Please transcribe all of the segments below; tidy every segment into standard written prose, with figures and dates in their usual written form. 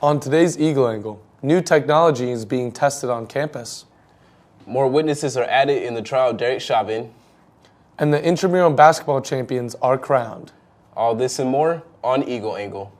On today's Eagle Angle, new technology is being tested on campus. More witnesses are added in the trial of Derek Chauvin. And the intramural basketball champions are crowned. All this and more on Eagle Angle.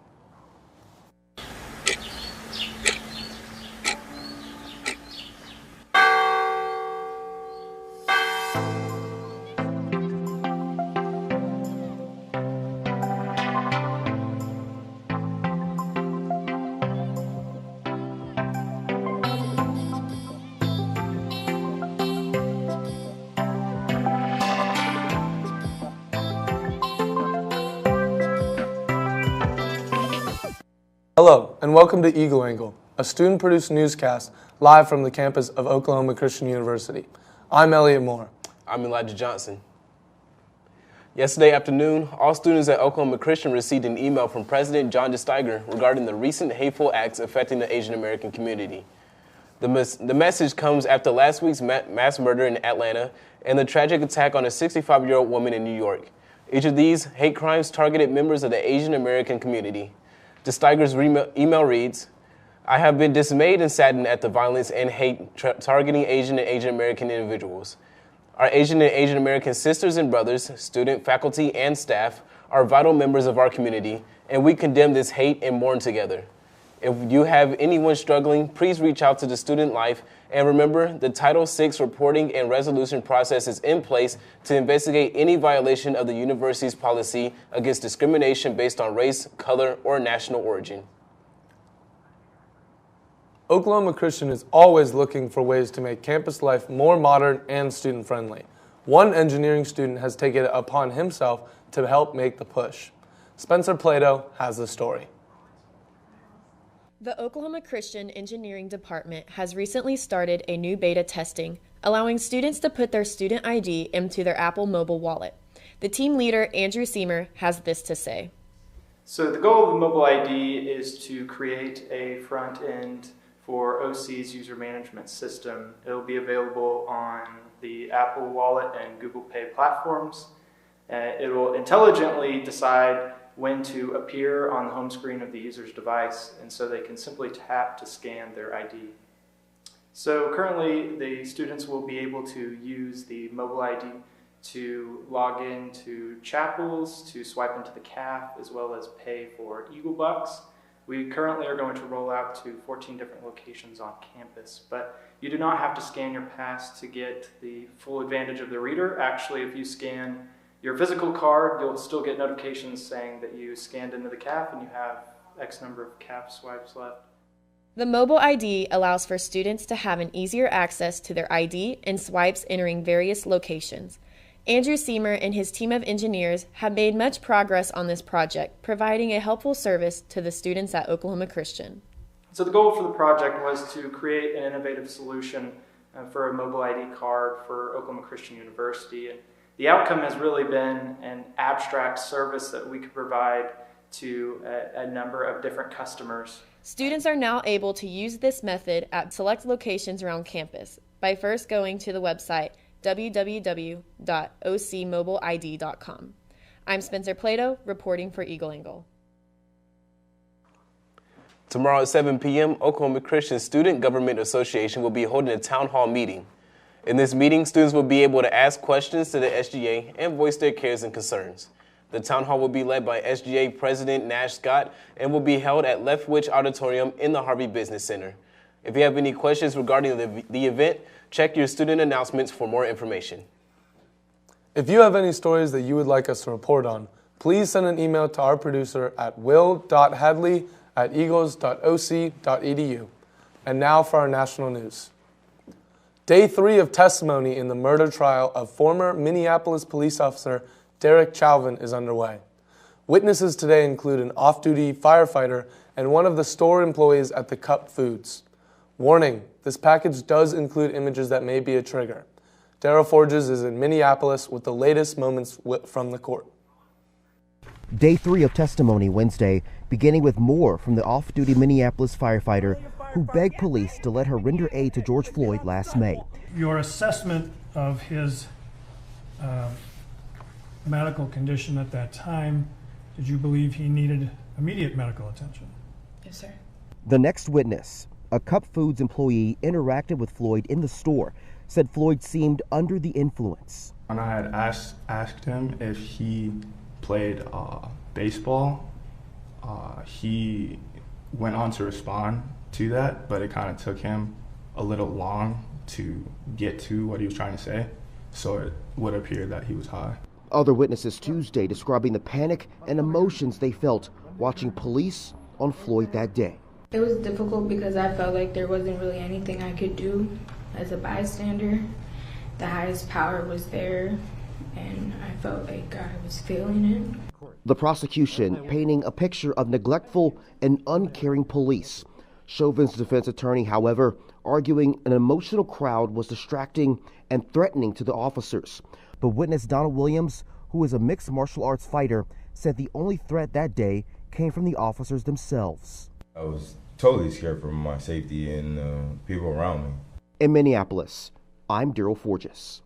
Hello, and welcome to Eagle Angle, a student-produced newscast live from the campus of Oklahoma Christian University. I'm Elliot Moore. I'm Elijah Johnson. Yesterday afternoon, all students at Oklahoma Christian received an email from President John DeSteiger regarding the recent hateful acts affecting the Asian American community. The message comes after last week's mass murder in Atlanta and the tragic attack on a 65-year-old woman in New York. Each of these hate crimes targeted members of the Asian American community. DeSteiger's email reads, "I have been dismayed and saddened at the violence and hate targeting Asian and Asian American individuals. Our Asian and Asian American sisters and brothers, student, faculty, and staff are vital members of our community, and we condemn this hate and mourn together. If you have anyone struggling, please reach out to the Student Life, and remember the Title VI reporting and resolution process is in place to investigate any violation of the university's policy against discrimination based on race, color, or national origin." Oklahoma Christian is always looking for ways to make campus life more modern and student-friendly. One engineering student has taken it upon himself to help make the push. Spencer Plato has the story. The Oklahoma Christian Engineering Department has recently started a new beta testing, allowing students to put their student ID into their Apple mobile wallet. The team leader, Andrew Seamer, has this to say. So the goal of the mobile ID is to create a front end for OC's user management system. It'll be available on the Apple Wallet and Google Pay platforms. It will intelligently decide when to appear on the home screen of the user's device, and so they can simply tap to scan their ID. So currently, the students will be able to use the mobile ID to log into chapels, to swipe into the CAF, as well as pay for Eagle Bucks. We currently are going to roll out to 14 different locations on campus, but you do not have to scan your pass to get the full advantage of the reader. Actually, if you scan your physical card, you'll still get notifications saying that you scanned into the CAF and you have X number of CAF swipes left. The mobile ID allows for students to have an easier access to their ID and swipes entering various locations. Andrew Seamer and his team of engineers have made much progress on this project, providing a helpful service to the students at Oklahoma Christian. So the goal for the project was to create an innovative solution for a mobile ID card for Oklahoma Christian University. And the outcome has really been an abstract service that we could provide to a number of different customers. Students are now able to use this method at select locations around campus by first going to the website www.ocmobileid.com. I'm Spencer Plato, reporting for Eagle Angle. Tomorrow at 7 p.m., Oklahoma Christian Student Government Association will be holding a town hall meeting. In this meeting, students will be able to ask questions to the SGA and voice their cares and concerns. The town hall will be led by SGA President Nash Scott and will be held at Leftwich Auditorium in the Harvey Business Center. If you have any questions regarding the event, check your student announcements for more information. If you have any stories that you would like us to report on, please send an email to our producer at will.hadley@eagles.oc.edu. And now for our national news. Day 3 of testimony in the murder trial of former Minneapolis police officer Derek Chauvin is underway. Witnesses today include an off-duty firefighter and one of the store employees at the Cup Foods. Warning, this package does include images that may be a trigger. Daryl Forges is in Minneapolis with the latest moments from the court. Day 3 of testimony Wednesday, beginning with more from the off-duty Minneapolis firefighter who begged police to let her render aid to George Floyd last May. Your assessment of his medical condition at that time, did you believe he needed immediate medical attention? Yes, sir. The next witness, a Cup Foods employee, interacted with Floyd in the store, said Floyd seemed under the influence. When I had asked him if he played baseball, he went on to respond to that, but it kind of took him a little long to get to what he was trying to say, so it would appear that he was high. Other witnesses Tuesday describing the panic and emotions they felt watching police on Floyd that day. It was difficult because I felt like there wasn't really anything I could do as a bystander. The highest power was there, and I felt like I was feeling it. The prosecution painting a picture of neglectful and uncaring police. Chauvin's defense attorney, however, arguing an emotional crowd was distracting and threatening to the officers. But witness Donald Williams, who is a mixed martial arts fighter, said the only threat that day came from the officers themselves. I was totally scared for my safety and people around me. In Minneapolis, I'm Daryl Forges.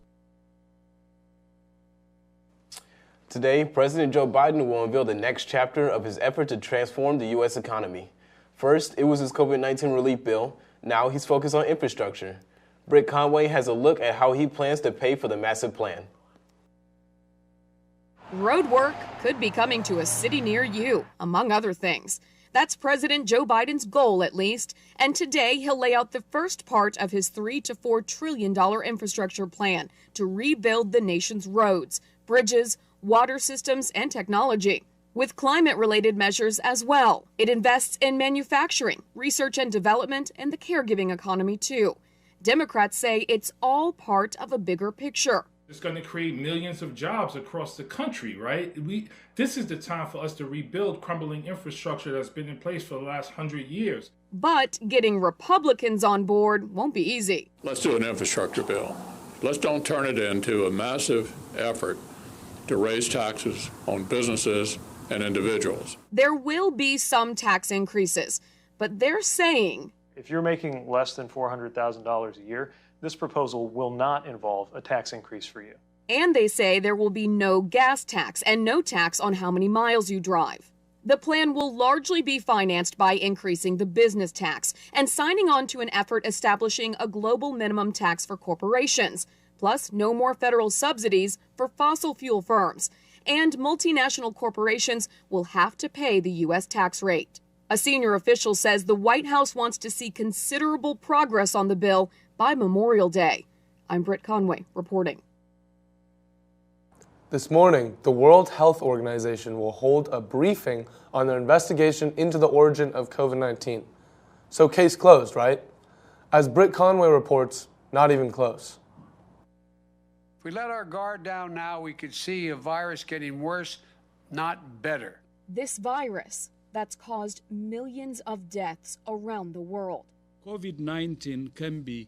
Today, President Joe Biden will unveil the next chapter of his effort to transform the U.S. economy. First, it was his COVID-19 relief bill. Now he's focused on infrastructure. Britt Conway has a look at how he plans to pay for the massive plan. Road work could be coming to a city near you, among other things. That's President Joe Biden's goal, at least. And today, he'll lay out the first part of his $3 to $4 trillion infrastructure plan to rebuild the nation's roads, bridges, water systems, and technology, with climate-related measures as well. It invests in manufacturing, research and development, and the caregiving economy, too. Democrats say it's all part of a bigger picture. It's going to create millions of jobs across the country, right? This is the time for us to rebuild crumbling infrastructure that's been in place for the last 100 years. But getting Republicans on board won't be easy. Let's do an infrastructure bill. Let's don't turn it into a massive effort to raise taxes on businesses and individuals. There will be some tax increases, but they're saying if you're making less than $400,000 a year, this proposal will not involve a tax increase for you. And they say there will be no gas tax and no tax on how many miles you drive. The plan will largely be financed by increasing the business tax and signing on to an effort establishing a global minimum tax for corporations, plus no more federal subsidies for fossil fuel firms. And multinational corporations will have to pay the U.S. tax rate. A senior official says the White House wants to see considerable progress on the bill by Memorial Day. I'm Britt Conway reporting. This morning, the World Health Organization will hold a briefing on their investigation into the origin of COVID-19. So case closed, right? As Britt Conway reports, not even close. If we let our guard down now, we could see a virus getting worse, not better. This virus that's caused millions of deaths around the world. COVID-19 can be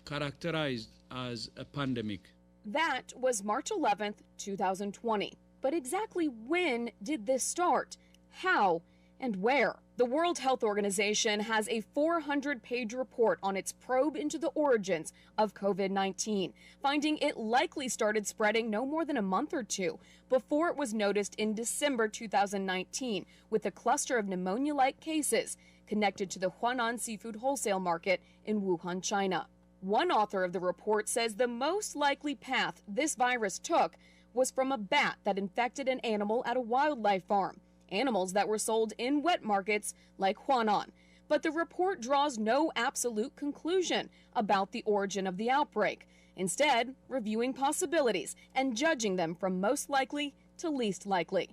characterized as a pandemic. That was March 11th, 2020. But exactly when did this start? How and where? The World Health Organization has a 400-page report on its probe into the origins of COVID-19, finding it likely started spreading no more than a month or two before it was noticed in December 2019 with a cluster of pneumonia-like cases connected to the Huanan seafood wholesale market in Wuhan, China. One author of the report says the most likely path this virus took was from a bat that infected an animal at a wildlife farm, animals that were sold in wet markets like Huanan. But the report draws no absolute conclusion about the origin of the outbreak, instead reviewing possibilities and judging them from most likely to least likely.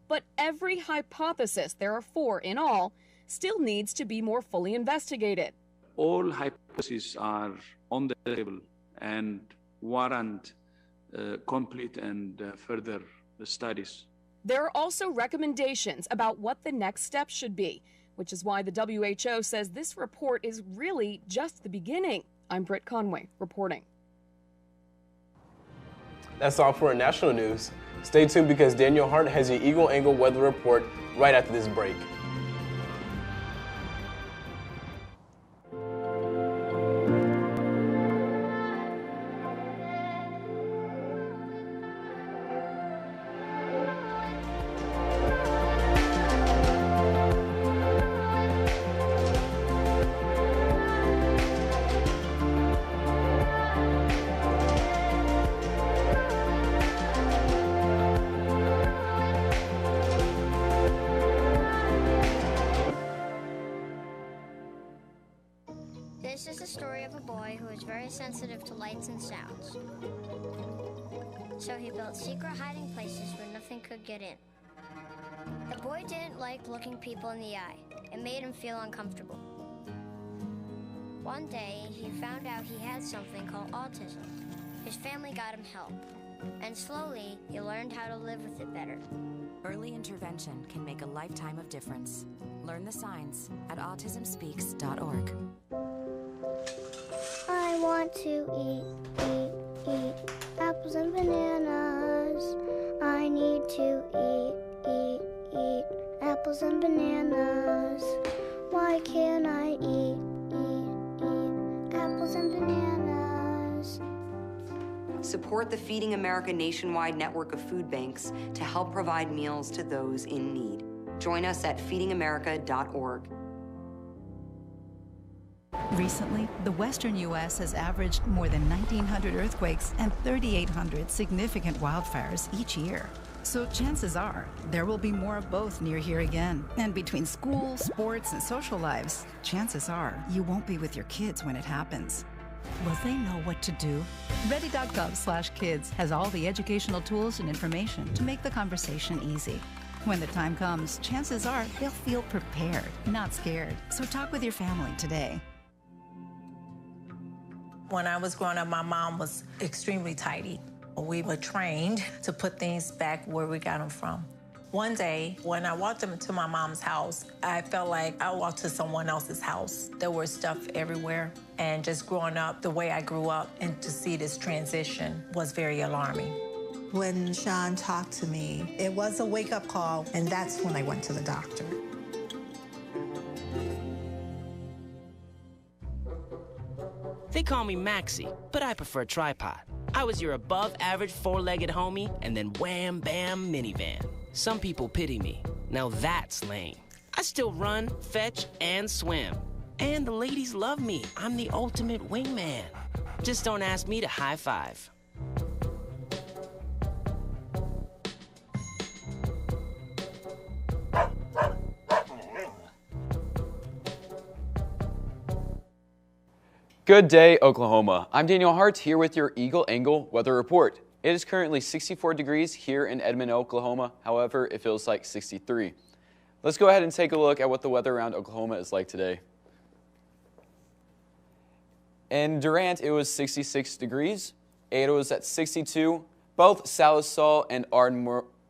But every hypothesis, there are 4 in all, still needs to be more fully investigated. All hypotheses are on the table and warrant complete and further studies. There are also recommendations about what the next steps should be, which is why the WHO says this report is really just the beginning. I'm Britt Conway reporting. That's all for our national news. Stay tuned because Daniel Hart has your Eagle Angle weather report right after this break. boy who was very sensitive to lights and sounds. So he built secret hiding places where nothing could get in. The boy didn't like looking people in the eye. It made him feel uncomfortable. One day, he found out he had something called autism. His family got him help, and slowly, he learned how to live with it better. Early intervention can make a lifetime of difference. Learn the signs at autismspeaks.org. I want to eat apples and bananas. I need to eat apples and bananas. Why can't I eat apples and bananas? Support the Feeding America nationwide network of food banks to help provide meals to those in need. Join us at feedingamerica.org. Recently, the western U.S. has averaged more than 1,900 earthquakes and 3,800 significant wildfires each year. So chances are there will be more of both near here again. And between school, sports, and social lives, chances are you won't be with your kids when it happens. Will they know what to do? Ready.gov/kids has all the educational tools and information to make the conversation easy. When the time comes, chances are they'll feel prepared, not scared. So talk with your family today. When I was growing up, my mom was extremely tidy. We were trained to put things back where we got them from. One day, when I walked into my mom's house, I felt like I walked to someone else's house. There was stuff everywhere. And just growing up the way I grew up and to see this transition was very alarming. When Sean talked to me, it was a wake-up call, and that's when I went to the doctor. They call me Maxie, but I prefer tripod. I was your above-average four-legged homie, and then wham, bam, minivan. Some people pity me. Now that's lame. I still run, fetch, and swim. And the ladies love me. I'm the ultimate wingman. Just don't ask me to high five. Good day, Oklahoma. I'm Daniel Hart here with your Eagle Angle weather report. It is currently 64 degrees here in Edmond, Oklahoma. However, it feels like 63. Let's go ahead and take a look at what the weather around Oklahoma is like today. In Durant, it was 66 degrees. Ada was at 62. Both Salisal and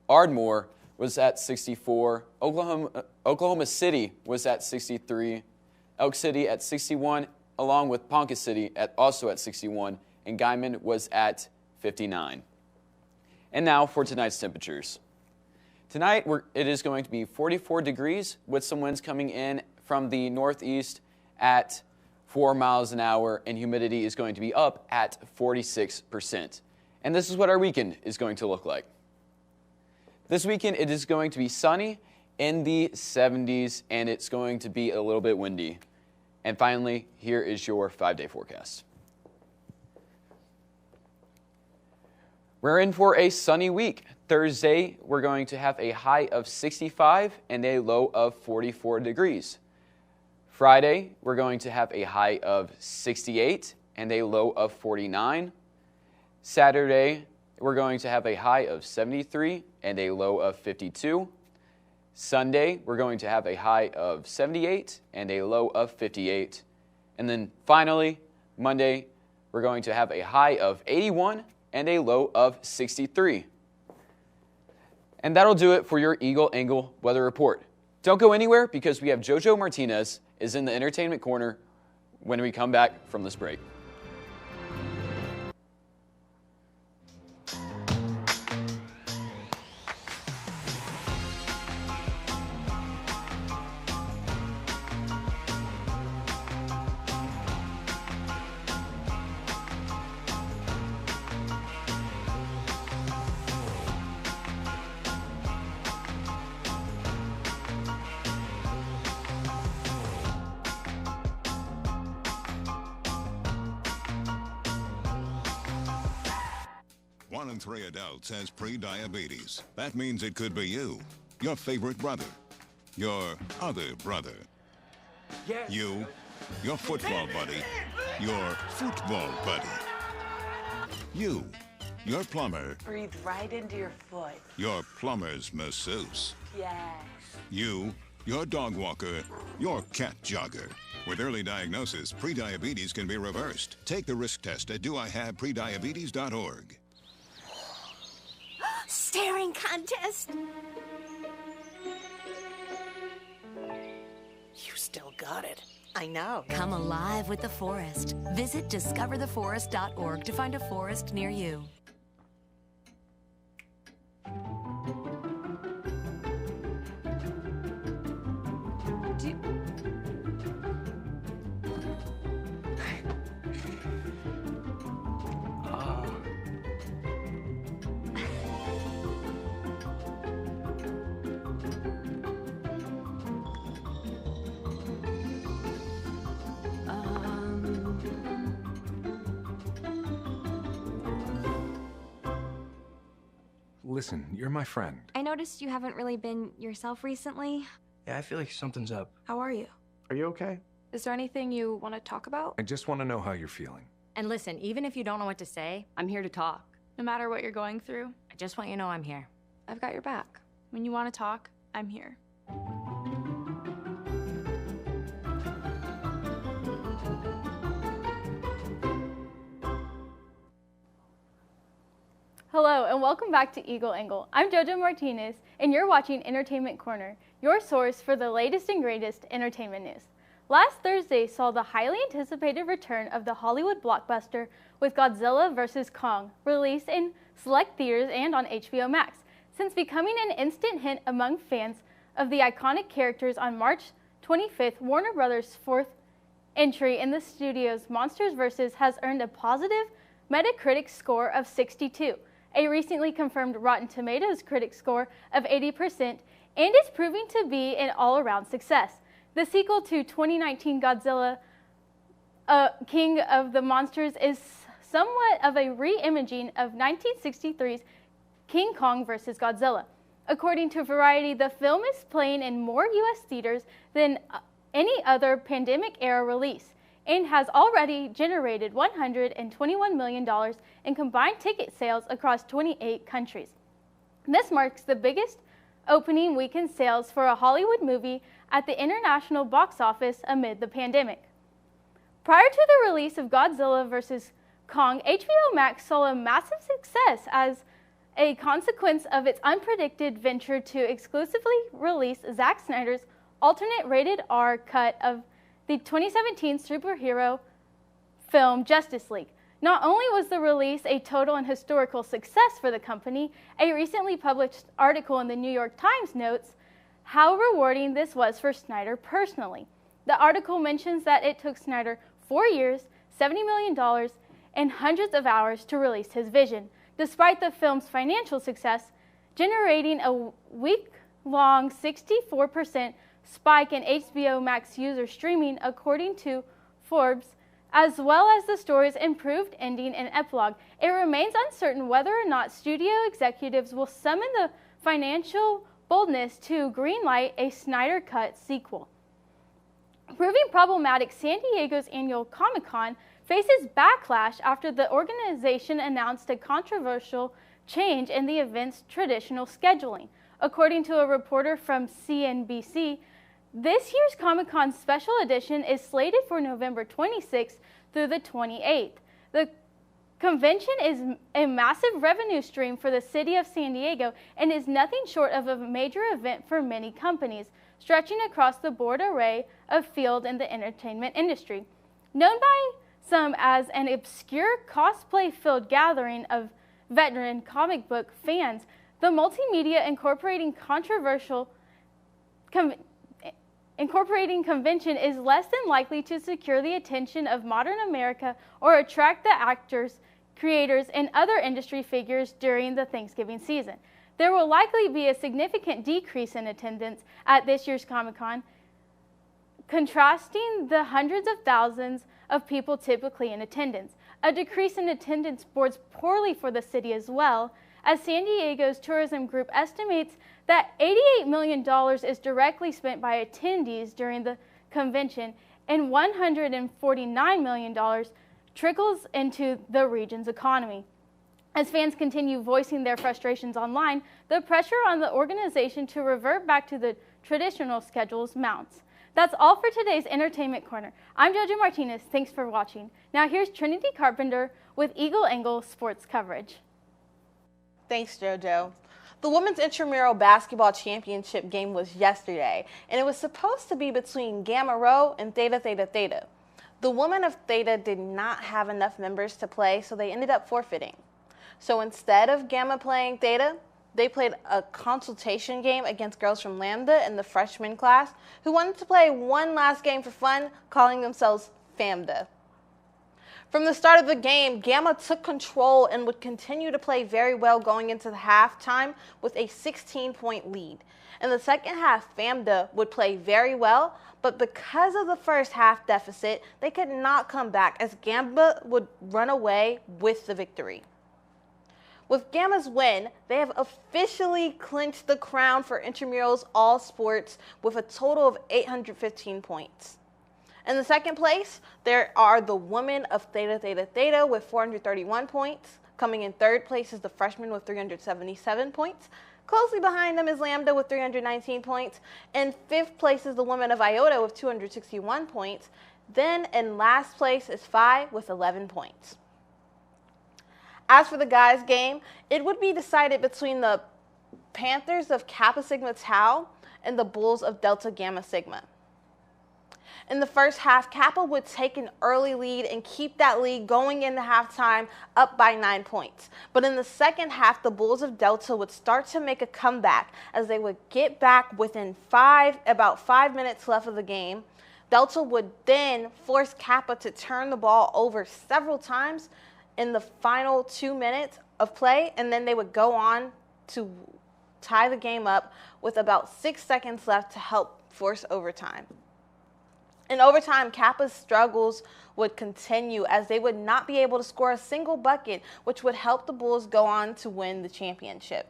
Ardmore was at 64. Oklahoma City was at 63. Elk City at 61, along with Ponca City also at 61, and Guyman was at 59. And now for tonight's temperatures. Tonight, it is going to be 44 degrees with some winds coming in from the northeast at 4 miles an hour, and humidity is going to be up at 46%. And this is what our weekend is going to look like. This weekend, it is going to be sunny in the 70s, and it's going to be a little bit windy. And finally, here is your 5-day forecast. We're in for a sunny week. Thursday, we're going to have a high of 65 and a low of 44 degrees. Friday, we're going to have a high of 68 and a low of 49. Saturday, we're going to have a high of 73 and a low of 52. Sunday, we're going to have a high of 78 and a low of 58. And then finally, Monday, we're going to have a high of 81 and a low of 63. And that'll do it for your Eagle Angle weather report. Don't go anywhere because we have Jojo Martinez is in the entertainment corner when we come back from this break. One in 3 adults has pre-diabetes. That means it could be you, your favorite brother, your other brother, you, your football buddy, your football buddy. You, your plumber, Breathe right into your foot. your plumber's masseuse. Yes. You, your dog walker, your cat jogger. With early diagnosis, prediabetes can be reversed. Take the risk test at doihaveprediabetes.org. Staring contest. You still got it. I know. Come alive with the forest. Visit discovertheforest.org to find a forest near you. Listen, you're my friend. I noticed you haven't really been yourself recently. Yeah, I feel like something's up. How are you? Are you okay? Is there anything you want to talk about? I just want to know how you're feeling. And listen, even if you don't know what to say, I'm here to talk. No matter what you're going through, I just want you to know I'm here. I've got your back. When you want to talk, I'm here. Hello and welcome back to Eagle Angle. I'm JoJo Martinez and you're watching Entertainment Corner, your source for the latest and greatest entertainment news. Last Thursday saw the highly anticipated return of the Hollywood blockbuster with Godzilla vs. Kong, released in select theaters and on HBO Max. Since becoming an instant hit among fans of the iconic characters on March 25th, Warner Brothers' fourth entry in the studio's Monsters vs. has earned a positive Metacritic score of 62. A recently confirmed Rotten Tomatoes critic score of 80%, and is proving to be an all-around success. The sequel to 2019 Godzilla, King of the Monsters, is somewhat of a re-imaging of 1963's King Kong vs. Godzilla. According to Variety, the film is playing in more U.S. theaters than any other pandemic-era release, and has already generated $121 million in combined ticket sales across 28 countries. This marks the biggest opening weekend sales for a Hollywood movie at the international box office amid the pandemic. Prior to the release of Godzilla vs. Kong, HBO Max saw a massive success as a consequence of its unpredicted venture to exclusively release Zack Snyder's alternate rated R cut of the 2017 superhero film Justice League. Not only was the release a total and historical success for the company, a recently published article in the New York Times notes how rewarding this was for Snyder personally. The article mentions that it took Snyder 4 years, $70 million, and hundreds of hours to release his vision, despite the film's financial success, generating a week-long 64% spike in HBO Max user streaming, according to Forbes, as well as the story's improved ending and epilogue. It remains uncertain whether or not studio executives will summon the financial boldness to greenlight a Snyder Cut sequel. Proving problematic, San Diego's annual Comic-Con faces backlash after the organization announced a controversial change in the event's traditional scheduling. According to a reporter from CNBC, this year's Comic-Con special edition is slated for November 26th through the 28th. The convention is a massive revenue stream for the city of San Diego and is nothing short of a major event for many companies, stretching across the broad array of fields in the entertainment industry. Known by some as an obscure cosplay-filled gathering of veteran comic book fans, the multimedia incorporating convention is less than likely to secure the attention of modern America or attract the actors, creators, and other industry figures during the Thanksgiving season. There will likely be a significant decrease in attendance at this year's Comic-Con, contrasting the hundreds of thousands of people typically in attendance. A decrease in attendance bodes poorly for the city as well, as San Diego's tourism group estimates that $88 million is directly spent by attendees during the convention, and $149 million trickles into the region's economy. As fans continue voicing their frustrations online, the pressure on the organization to revert back to the traditional schedules mounts. That's all for today's Entertainment Corner. I'm Jojo Martinez. Thanks for watching. Now here's Trinity Carpenter with Eagle Angle Sports Coverage. Thanks, JoJo. The Women's Intramural Basketball Championship game was yesterday, and it was supposed to be between Gamma Rho and Theta Theta Theta. The women of Theta did not have enough members to play, so they ended up forfeiting. So instead of Gamma playing Theta, they played a consultation game against girls from Lambda in the freshman class who wanted to play one last game for fun, calling themselves Famda. From the start of the game, Gamma took control and would continue to play very well going into the halftime with a 16-point lead. In the second half, Famda would play very well, but because of the first half deficit, they could not come back as Gamma would run away with the victory. With Gamma's win, they have officially clinched the crown for Intramurals All Sports with a total of 815 points. In the second place, there are the women of Theta Theta Theta with 431 points. Coming in third place is the freshmen with 377 points. Closely behind them is Lambda with 319 points. In fifth place is the women of Iota with 261 points. Then in last place is Phi with 11 points. As for the guys' game, it would be decided between the Panthers of Kappa Sigma Tau and the Bulls of Delta Gamma Sigma. In the first half, Kappa would take an early lead and keep that lead going into halftime up by 9 points. But in the second half, the Bulls of Delta would start to make a comeback as they would get back within about 5 minutes left of the game. Delta would then force Kappa to turn the ball over several times in the final 2 minutes of play, and then they would go on to tie the game up with about 6 seconds left to help force overtime. In overtime, Kappa's struggles would continue as they would not be able to score a single bucket, which would help the Bulls go on to win the championship.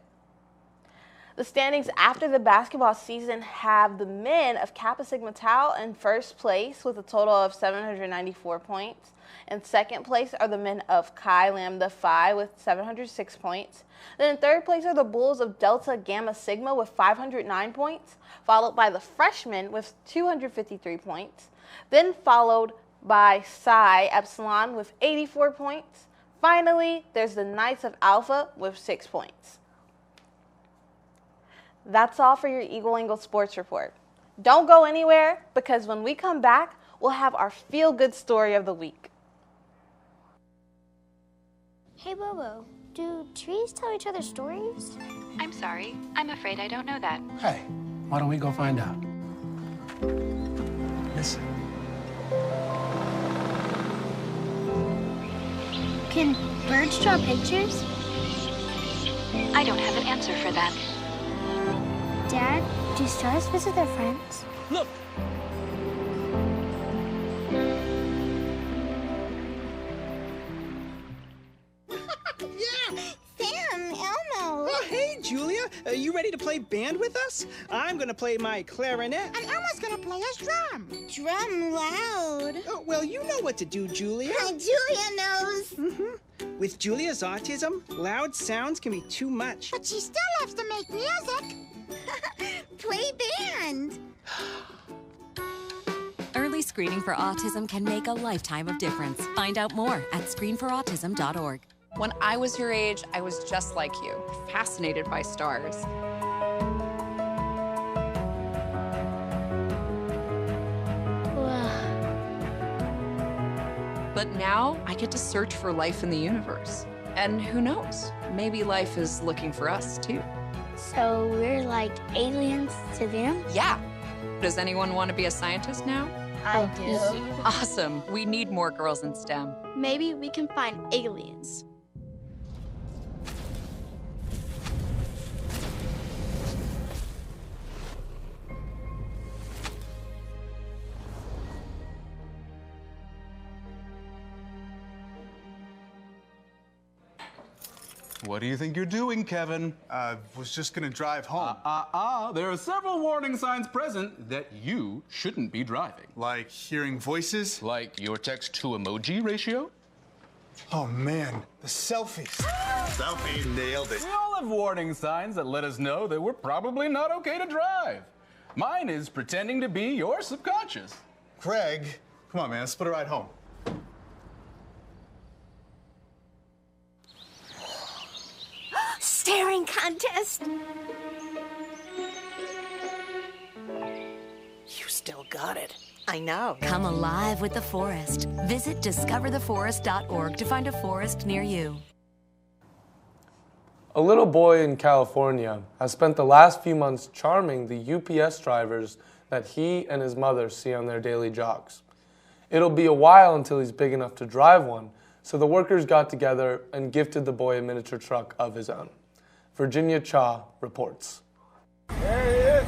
The standings after the basketball season have the men of Kappa Sigma Tau in first place with a total of 794 points. In second place are the men of Chi Lambda Phi with 706 points. Then in third place are the Bulls of Delta Gamma Sigma with 509 points, followed by the freshmen with 253 points. Then followed by Psi Epsilon with 84 points. Finally, there's the Knights of Alpha with 6 points. That's all for your Eagle Angle Sports Report. Don't go anywhere because when we come back, we'll have our feel-good story of the week. Hey, Bobo, do trees tell each other stories? I'm sorry. I'm afraid I don't know that. Hey, why don't we go find out? Listen. Can birds draw pictures? I don't have an answer for that. Dad, do stars visit their friends? Look! Oh, hey, Julia. Are you ready to play band with us? I'm going to play my clarinet. And Elmo's going to play his drum. Drum loud. Oh, well, you know what to do, Julia. Julia knows. Mm-hmm. With Julia's autism, loud sounds can be too much. But she still loves to make music. Play band. Early screening for autism can make a lifetime of difference. Find out more at screenforautism.org. When I was your age, I was just like you, fascinated by stars. But now I get to search for life in the universe. And who knows, maybe life is looking for us too. So we're like aliens to them? Yeah. Does anyone want to be a scientist now? I do. Awesome. We need more girls in STEM. Maybe we can find aliens. What do you think you're doing, Kevin? Was just gonna drive home. There are several warning signs present that you shouldn't be driving. Like hearing voices? Like your text-to-emoji ratio? Oh man, the selfies. Selfie nailed it. We all have warning signs that let us know that we're probably not okay to drive. Mine is pretending to be your subconscious. Craig, come on, man, let's split a ride home. Staring contest. You still got it. I know. Come alive with the forest. Visit discovertheforest.org to find a forest near you. A little boy in California has spent the last few months charming the UPS drivers that he and his mother see on their daily jogs. It'll be a while until he's big enough to drive one, so the workers got together and gifted the boy a miniature truck of his own. Virginia Cha reports. There he is.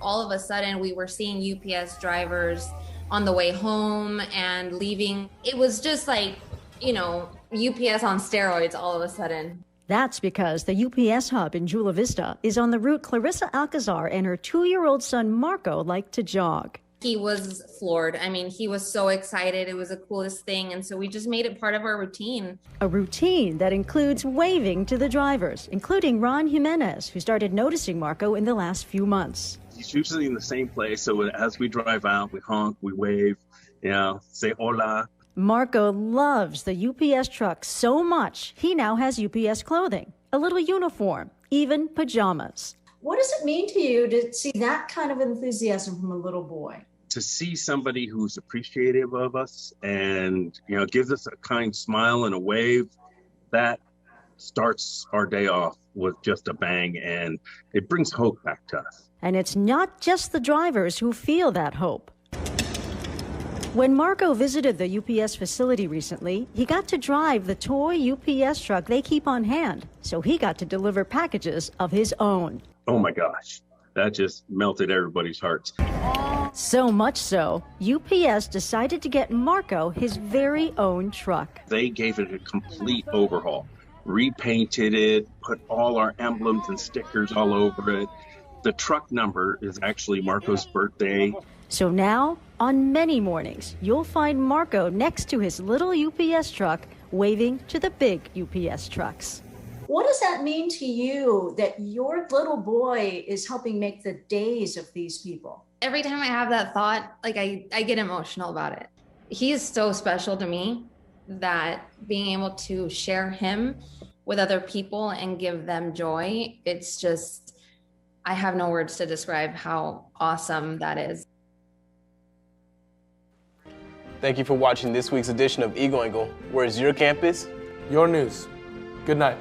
All of a sudden, we were seeing UPS drivers on the way home and leaving. It was just like, you know, UPS on steroids all of a sudden. That's because the UPS hub in Chula Vista is on the route Clarissa Alcazar and her 2-year-old son Marco like to jog. He was floored. I mean, he was so excited. It was the coolest thing. And so we just made it part of our routine. A routine that includes waving to the drivers, including Ron Jimenez, who started noticing Marco in the last few months. He's usually in the same place. So as we drive out, we honk, we wave, you know, say hola. Marco loves the UPS truck so much, he now has UPS clothing, a little uniform, even pajamas. What does it mean to you to see that kind of enthusiasm from a little boy? To see somebody who's appreciative of us and, you know, gives us a kind smile and a wave, that starts our day off with just a bang, and it brings hope back to us. And it's not just the drivers who feel that hope. When Marco visited the UPS facility recently, he got to drive the toy UPS truck they keep on hand, so he got to deliver packages of his own. Oh my gosh, that just melted everybody's hearts. So much so, UPS decided to get Marco his very own truck. They gave it a complete overhaul, repainted it, put all our emblems and stickers all over it. The truck number is actually Marco's birthday. So now, on many mornings, you'll find Marco next to his little UPS truck, waving to the big UPS trucks. What does that mean to you that your little boy is helping make the days of these people? Every time I have that thought, like I get emotional about it. He is so special to me that being able to share him with other people and give them joy, it's just, I have no words to describe how awesome that is. Thank you for watching this week's edition of Eagle Angle. Where is your campus? Your news. Good night.